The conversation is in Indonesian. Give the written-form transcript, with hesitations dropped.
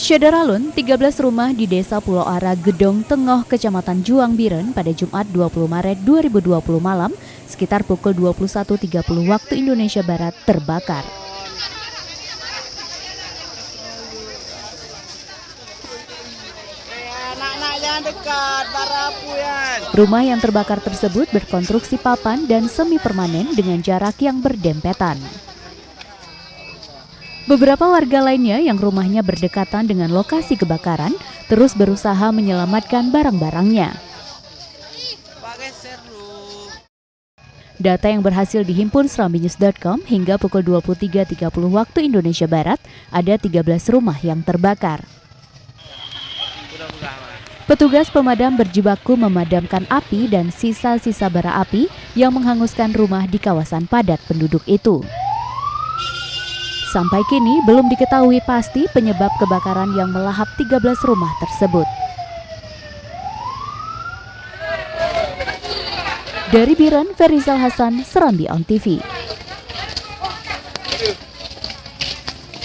Syederalun, 13 rumah di Desa Pulau Ara, Gedong Tengoh, Kecamatan Juang Biren pada Jumat 20 Maret 2020 malam sekitar pukul 21.30 waktu Indonesia Barat terbakar. Rumah yang terbakar tersebut berkonstruksi papan dan semi permanen dengan jarak yang berdempetan. Beberapa warga lainnya yang rumahnya berdekatan dengan lokasi kebakaran terus berusaha menyelamatkan barang-barangnya. Data yang berhasil dihimpun serambinews.com hingga pukul 23.30 waktu Indonesia Barat, ada 13 rumah yang terbakar. Petugas pemadam berjibaku memadamkan api dan sisa-sisa bara api yang menghanguskan rumah di kawasan padat penduduk itu. Sampai kini belum diketahui pasti penyebab kebakaran yang melahap 13 rumah tersebut. Dari Biren, Ferizal Hasan, Serambi On TV.